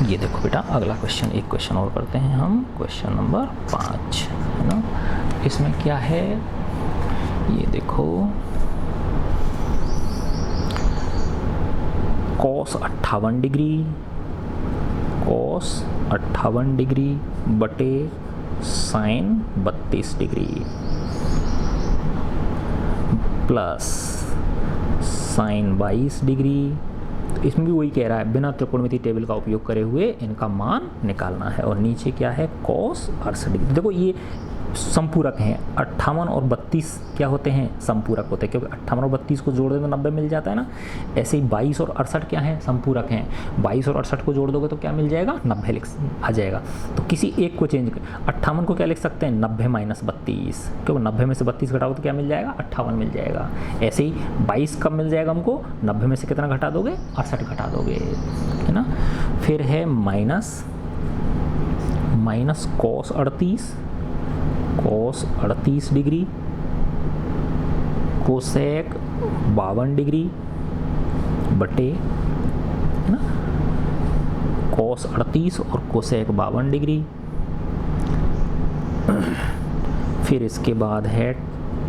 A: ये देखो बेटा, अगला क्वेश्चन, एक क्वेश्चन और करते हैं हम, क्वेश्चन नंबर 5 है ना। इसमें क्या है, ये देखो, कॉस 58 डिग्री, कॉस 58 डिग्री बटे sine 32 degree plus sine 22 degree. इसमें भी वही कह रहा है, बिना त्रिकोणमिति टेबल का उपयोग करे हुए इनका मान निकालना है। और नीचे क्या है, कॉस 68 डिग्री। देखो ये संपूरक हैं, 58 और 32 क्या होते हैं, संपूरक होते हैं, क्योंकि 58 और 32 को जोड़ दे तो 90 मिल जाता है ना। ऐसे ही 22 और 68 क्या हैं, संपूरक हैं। 22 और 68 को जोड़ दोगे तो क्या मिल जाएगा, 90 आ जाएगा। तो किसी एक को चेंज कर, 58 को क्या लिख सकते हैं, 90 माइनस 32, क्योंकि 90 में से 32 घटाओगे तो क्या मिल जाएगा, 58 मिल जाएगा। ऐसे ही 22 कब मिल जाएगा हमको, 90 में से कितना घटा दोगे, 68 घटा दोगे, है ना। फिर है minus cos 38, cos 38 degree cosec 52 degree बटे, है ना, कॉस 38 और कोसेक 52 डिग्री। फिर इसके बाद है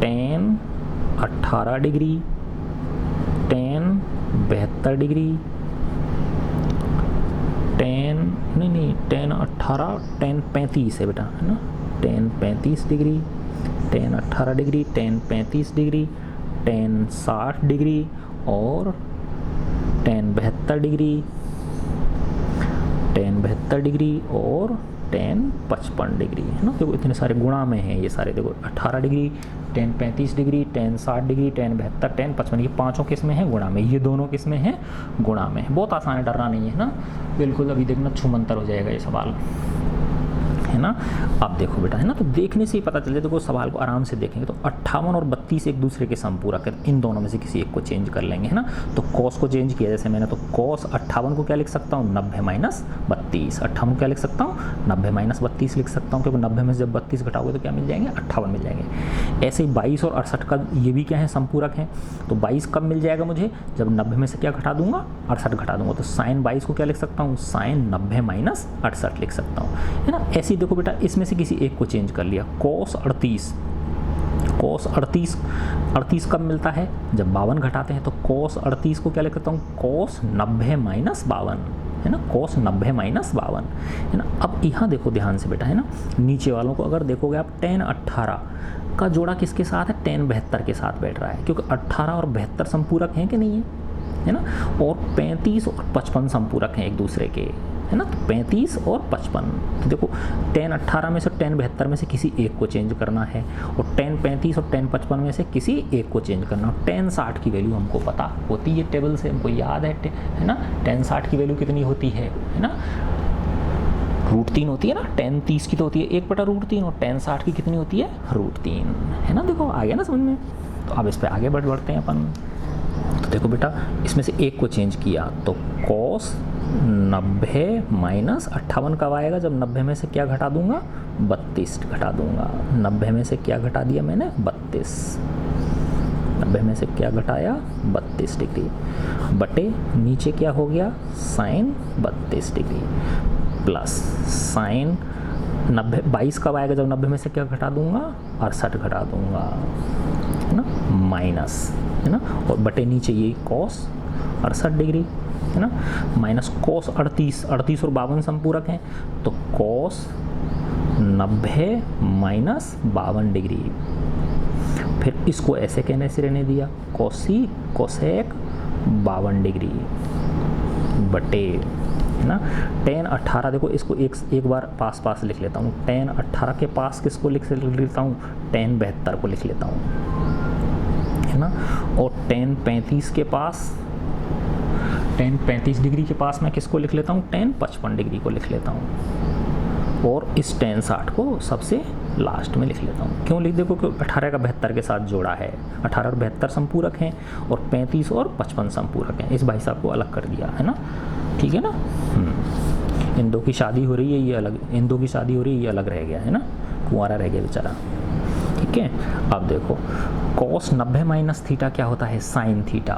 A: ten 18 degree, ten 72 degree, ten नहीं टेन 18, टेन 35 है बेटा, है ना, ten 35 degree, ten 18 degree, ten 35 degree, ten 60 degree और टेन 72 डिग्री, टेन 72 डिग्री और टेन 55 डिग्री, है ना। देखो इतने सारे गुणा में हैं ये सारे, देखो 18 degree, ten 35 degree, ten 60 degree, ten 72, ten 55, ये पाँचों किस में हैं, गुणा में। ये दोनों किस में हैं, गुणा में। बहुत आसान है, डरना नहीं है ना बिल्कुल। अभी देखना छूमंतर हो जाएगा ये सवाल, है ना। अब देखो बेटा, है ना, तो देखने से ही पता चल जाए। देखो सवाल को आराम से देखेंगे तो 58 और 32 एक दूसरे के संपूरक है, इन दोनों में से किसी एक को चेंज कर लेंगे, है ना। तो कॉस को चेंज किया जैसे मैंने, तो कॉस 58 को क्या लिख सकता हूँ, 90 माइनस 32। 58 को क्या लिख सकता हूँ, 90 माइनस 32 लिख सकता हूँ, क्योंकि 90 में से जब 32 घटाओगे तो क्या मिल जाएंगे, 58 मिल जाएंगे। ऐसे ही 22 और 68 का ये भी क्या है, संपूरक है। तो 22 कब मिल जाएगा मुझे, जब 90 में से क्या घटा दूंगा, 68 घटा दूंगा। तो साइन 22 को क्या लिख सकता हूँ, साइन 90 माइनस 68 लिख सकता हूँ, है ना। ऐसे ही देखो बेटा, इसमें से किसी एक को चेंज कर लिया, कॉस 38, कॉस 38 कब मिलता है, जब 52 घटाते हैं। तो कॉस 38 को क्या लिख सकता हूँ, कॉस 90 माइनस 52, है ना, कॉस 90 माइनस 52, है ना। अब यहाँ देखो ध्यान से बेटा, है ना, नीचे वालों को अगर देखोगे आप, टेन 18 का जोड़ा किसके साथ है, टेन 72 के साथ बैठ रहा है, क्योंकि 18 और 72 संपूरक हैं कि नहीं है ना। और 35 और 55 संपूरक हैं एक दूसरे के, है ना। तो 35 और 55, तो देखो टेन 18 में से टेन 72 में से किसी एक को चेंज करना है, और टेन 35 और टेन 55 में से किसी एक को चेंज करना। और टेन 60 की वैल्यू हमको पता होती है टेबल से, हमको याद है ना। टेन 60 की वैल्यू कितनी होती है ना, √3 होती है ना। टेन 30 की तो होती है 1/√3, और टेन 60 की कितनी होती है, √3, है ना। देखो आ गया ना समझ में। तो अब इस पर आगे बढ़ते हैं अपन। तो देखो बेटा, इसमें से एक को चेंज किया, तो कॉस 90 माइनस 58 कब आएगा, जब 90 में से क्या घटा दूंगा, 32 घटा दूंगा। 90 में से क्या घटा दिया मैंने, 32, 90 में से क्या घटाया, 32 डिग्री बटे नीचे क्या हो गया, साइन 32 डिग्री प्लस साइन 90, 22 कब आएगा, जब 90 में से क्या घटा दूंगा, 68 घटा दूंगा, है ना, माइनस, है ना, और बटे नीचे ये कॉस 68 डिग्री, है ना, माइनस कॉस 38 और 52 संपूरक हैं, तो कॉस 90 माइनस 52 डिग्री। फिर इसको ऐसे कहने से रहने दिया, कोसी कोसेक 52 डिग्री बटे, है ना, tan 18। देखो इसको एक बार पास लिख लेता हूँ। tan 18 के पास किसको लिख लेता हूँ, tan 72 को लिख लेता हूँ, है ना। और tan 35 के पास, tan 35 डिग्री के पास मैं किसको लिख लेता हूँ, tan 55 डिग्री को लिख लेता हूँ। और इस tan 60 को सबसे लास्ट में लिख लेता हूँ। क्यों लिख, देखो कि 18 का 72 के साथ जोड़ा है, 18 और 72 समपूरक हैं और 35 और 55 समपूरक हैं। इस भाई साहब को अलग कर दिया, है ना, ठीक है ना। इन दो की शादी हो रही है, ये अलग, इन दो की शादी हो रही है, ये अलग रह गया, है ना, कुंवारा रह गया बेचारा, ठीक है। अब देखो cos 90 माइनस थीटा क्या होता है, साइन थीटा,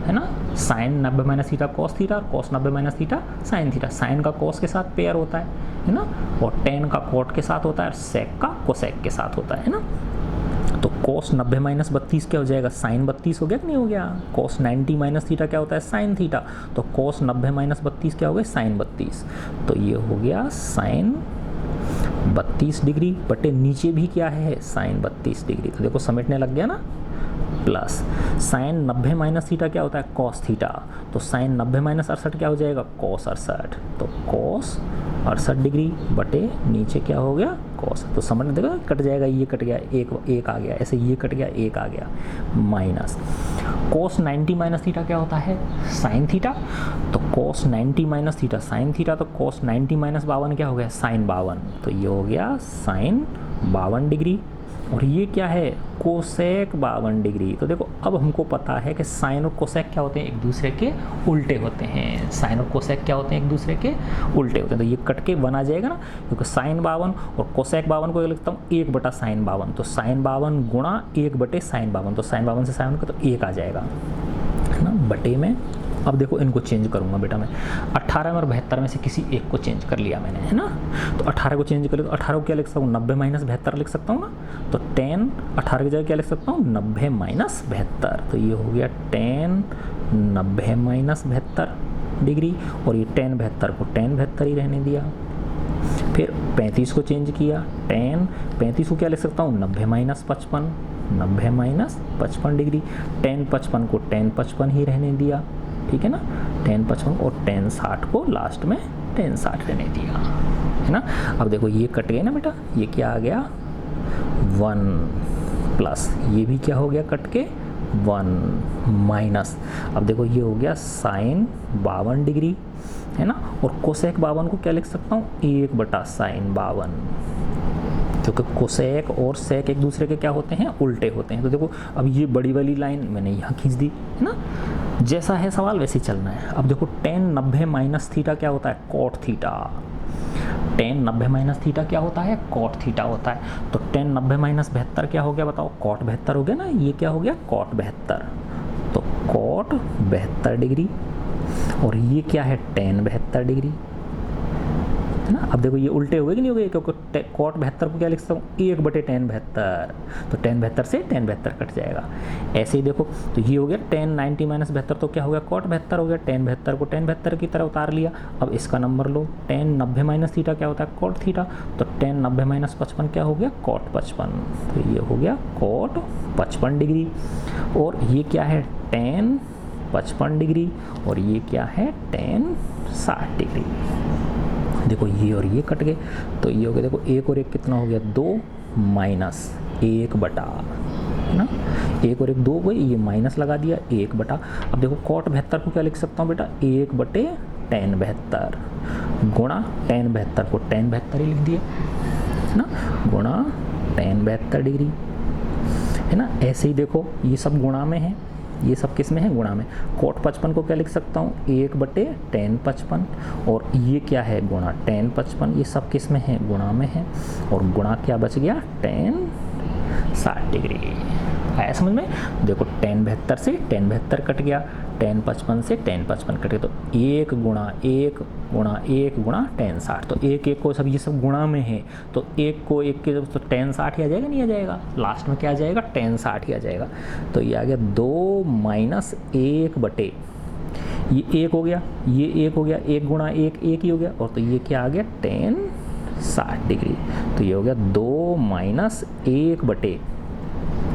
A: है ना। Sine 90 minus theta cos theta और cos 90 minus theta sine theta. Sine का cos के साथ पेयर होता है ना, और tan का cot के साथ होता है और sec का cosec के साथ होता है ना। तो cos 90 माइनस 32 क्या हो जाएगा, साइन 32 हो गया कि नहीं हो गया। cos 90 माइनस थीटा क्या होता है, साइन थीटा। तो cos 90 माइनस 32 क्या हो गया, साइन 32। तो ये हो गया साइन 32 डिग्री बटे नीचे भी क्या है, साइन 32 डिग्री। तो देखो समेटने लग गया ना, प्लस साइन 90 माइनस थीटा क्या होता है, कॉस थीटा। तो साइन 90 माइनस 68 क्या हो जाएगा, कॉस 68। तो कॉस 68 डिग्री बटे नीचे क्या हो गया, कॉस। तो समझ में देखो कट जाएगा, ये कट गया, एक आ गया, ऐसे ये कट गया, एक आ गया, माइनस cos 90 माइनस थीटा क्या होता है, साइन थीटा। तो cos 90 minus theta sine theta, तो cos 90 माइनस 52 क्या हो गया, साइन 52। तो ये हो गया साइन 52 डिग्री। और ये क्या है, कोसेक 52 डिग्री। तो देखो अब हमको पता है कि साइन और कोसेक क्या होते हैं, एक दूसरे के उल्टे होते हैं। साइन और कोसेक क्या होते हैं, एक दूसरे के उल्टे होते हैं। तो ये कट के 1 आ जाएगा ना, क्योंकि साइन 52 और कोसेक 52 को लिखता हूँ 1 बटा साइन 52। तो साइन 52 गुणा 1 बटे साइन 52। तो साइन 52 से साइन का तो 1 आ जाएगा, है ना, बटे में। अब देखो इनको चेंज करूंगा बेटा मैं, 18 और 72 में से किसी एक को चेंज कर लिया मैंने, है ना। तो 18 को चेंज कर लिया, तो 18 को क्या लिख सकता हूँ, 90 माइनस 72 लिख सकता हूँ ना। तो tan 18 की जगह क्या लिख सकता हूँ, 90 माइनस 72। तो ये हो गया tan 90 माइनस 72 डिग्री। और ये tan 72 को tan 72 ही रहने दिया। फिर 35 को चेंज किया, tan 35 को क्या लिख सकता हूँ, 90 माइनस 55, 90 माइनस 55 डिग्री। tan 55 को tan 55 ही रहने दिया, ठीक है ना, tan 55। और tan 60 को लास्ट में tan 60 रहने दिया, है ना। अब देखो ये कट गए ना बेटा, ये क्या आ गया 1 प्लस ये भी क्या हो गया कट के 1 माइनस। अब देखो ये हो गया साइन 52 डिग्री, है ना। और कोसेक 52 को क्या लिख सकता हूँ, 1 बटा साइन 52, क्योंकि कोसेक और सेक एक दूसरे के क्या होते हैं, उल्टे होते हैं। तो देखो अब ये बड़ी वाली लाइन मैंने यहाँ खींच दी, है ना। जैसा है सवाल वैसे ही चलना है। अब देखो tan 90 माइनस थीटा क्या होता है, cot theta. tan 90 minus theta क्या होता है, कॉट थीटा होता है। तो tan 90 माइनस 72 क्या हो गया बताओ, कॉट 72 हो गया ना। ये क्या हो गया, कॉट 72। तो कॉट 72 डिग्री। और ये क्या है, tan 72 डिग्री, है ना। अब देखो ये उल्टे हो गए कि नहीं हो गए, क्योंकि कॉट 72 को क्या लिख सकता हूँ, 1 बटे tan 72। तो tan 72 से tan 72 कट जाएगा। ऐसे ही देखो, तो ये हो गया tan 90 माइनस 72, तो क्या हो गया, कॉट 72 हो गया। tan 72 को tan 72 की तरह उतार लिया। अब इसका नंबर लो, tan 90 माइनस थीटा क्या होता है, कॉट थीटा। तो tan 90 माइनस 55 क्या हो गया, कॉट 55। तो ये हो गया कॉट 55 डिग्री। और ये क्या है, tan 55 डिग्री। और ये क्या है, tan 60 डिग्री। देखो ये और ये कट गए, तो ये हो गया, देखो 1 और 1 कितना हो गया, 2 माइनस 1 बटा, है ना। 1 और 1 2 गई, ये माइनस लगा दिया, 1 बटा। अब देखो कॉट 72 को क्या लिख सकता हूँ बेटा, 1 बटे tan 72 गुणा tan 72 को tan 72 ही लिख दिया, है ना, गुणा tan 72 डिग्री, है ना। ऐसे ही देखो ये सब गुणा में है, ये सब किस में है, गुणा में। कॉट 55 को क्या लिख सकता हूँ, 1 बटे tan 55। और ये क्या है, गुणा tan 55। ये सब किस में है, गुणा में है। और गुणा क्या बच गया, tan 60 डिग्री। आया समझ में। देखो tan 72 से tan 72 कट गया, tan 55 से tan 55 कट गया। तो 1 गुणा 1 गुणा 1 गुणा tan 60। तो 1 1 को सब ये सब गुणा में है, तो 1 को 1 के तो tan 60 ही आ जाएगा, नहीं आ जाएगा, लास्ट में क्या आ जाएगा, tan 60 ही आ जाएगा। तो ये आ गया 2 माइनस 1 बटे, ये 1 हो गया, ये 1 हो गया, 1 गुणा 1 1 ही हो गया। और तो ये क्या आ गया, tan 60 डिग्री। तो ये हो गया 2 माइनस 1 बटे,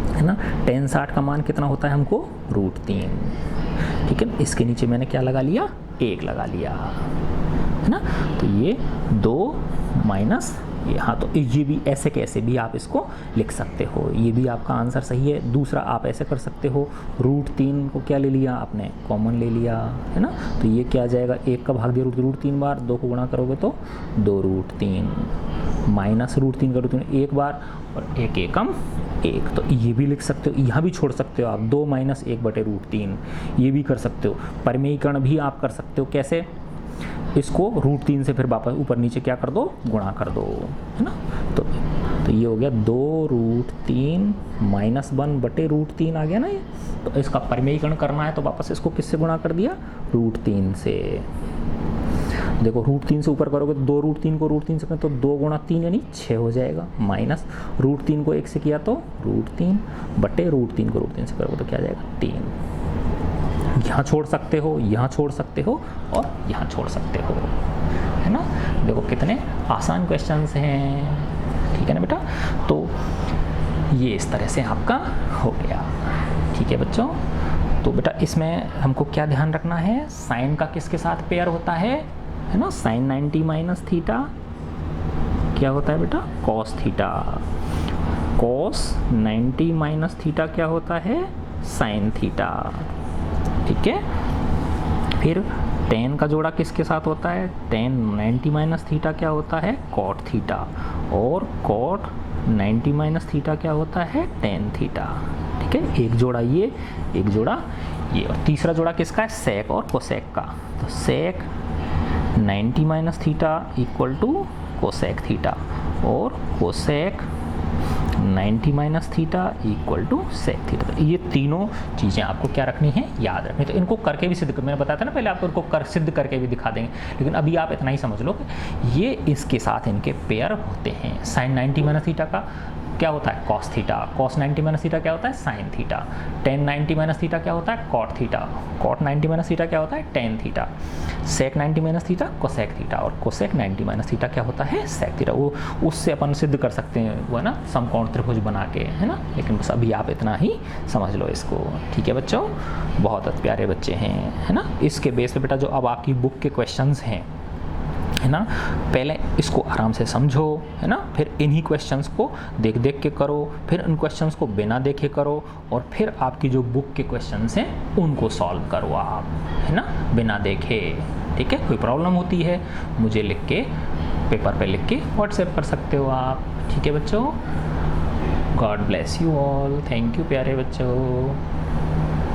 A: है ना, tan 60 का मान कितना होता है हमको, √3। ठीक है, इसके नीचे मैंने क्या लगा लिया, 1 लगा लिया, है ना। तो ये 2 माइनस ये, हाँ, तो ये भी ऐसे कैसे भी आप इसको लिख सकते हो, ये भी आपका आंसर सही है। दूसरा आप ऐसे कर सकते हो, √3 को क्या ले लिया आपने, कॉमन ले लिया, है ना। तो ये क्या आ जाएगा, 1 का भाग दिया √3 बार, 2 को गुणा करोगे तो 2√3 माइनस √3 का √3 1 बार, और 1 एकम 1। तो ये भी लिख सकते हो, यहाँ भी छोड़ सकते हो आप, 2 माइनस 1 बटे √3, ये भी कर सकते हो। परिमेयीकरण भी आप कर सकते हो, कैसे, इसको √3 से फिर वापस ऊपर नीचे क्या कर दो, गुणा कर दो, है ना। तो ये हो गया 2√3 माइनस 1 बटे √3 आ गया ना ये। तो इसका परिमेयीकरण करना है तो वापस इसको किससे गुणा कर दिया, √3 से। देखो √3 से ऊपर करोगे तो 2√3 को √3 से करें तो 2 गुणा 3 यानी 6 हो जाएगा, माइनस √3 को 1 से किया तो √3 बटे √3 को √3 से करोगे तो क्या जाएगा, 3। यहाँ छोड़ सकते हो, यहाँ छोड़ सकते हो, और यहाँ छोड़ सकते हो, है ना। देखो कितने आसान क्वेश्चंस हैं, ठीक है ना बेटा। तो ये इस तरह से आपका हो गया, ठीक है बच्चों। तो बेटा इसमें हमको क्या ध्यान रखना है, साइन का किसके साथ पेयर होता है ना, साइन 90 माइनस थीटा क्या होता है बेटा, cos theta. Cos 90 minus theta क्या होता है, साइन थीटा, ठीक है। फिर tan का जोड़ा किसके साथ होता है, tan 90 माइनस थीटा क्या होता है, cot थीटा, और cot 90 माइनस थीटा क्या होता है, tan थीटा, ठीक है। एक जोड़ा ये, एक जोड़ा ये, और तीसरा जोड़ा किसका है, sec और cosec का। तो sec 90 minus theta equal to cosec theta, और cosec 90 minus theta equal to sec theta. ये तीनों चीज़ें आपको क्या रखनी है, याद रखनी। तो इनको करके भी सिद्ध, मैंने बताया था ना पहले, आपको इनको सिद्ध करके भी दिखा देंगे, लेकिन अभी आप इतना ही समझ लो कि ये इसके साथ इनके पेयर होते हैं। साइन 90 माइनस थीटा का क्या होता है, cos theta. Cos 90 minus theta क्या होता है, sine theta. Tan 90 minus theta क्या होता है, cot theta. Cot 90 minus theta क्या होता है, tan theta. Sec 90 minus theta cosec theta, और कोसेक 90 माइनस थीटा क्या होता है, सेक थीटा। वो उससे अपन सिद्ध कर सकते हैं, वो है ना, समकोण त्रिभुज बना के, है ना। लेकिन बस अभी आप इतना ही समझ लो इसको, ठीक है बच्चों। बहुत प्यारे बच्चे हैं, है ना। इसके बेस पे बेटा जो अब आपकी बुक के क्वेश्चंस हैं, है ना, पहले इसको आराम से समझो, है ना, फिर इन्हीं क्वेश्चंस को देख देख के करो, फिर उन क्वेश्चंस को बिना देखे करो, और फिर आपकी जो बुक के क्वेश्चंस हैं उनको सॉल्व करो आप, है ना, बिना देखे, ठीक है। कोई प्रॉब्लम होती है मुझे लिख के, पेपर पे लिख के व्हाट्सएप कर सकते हो आप, ठीक है बच्चों। God bless you all, thank you प्यारे बच्चों।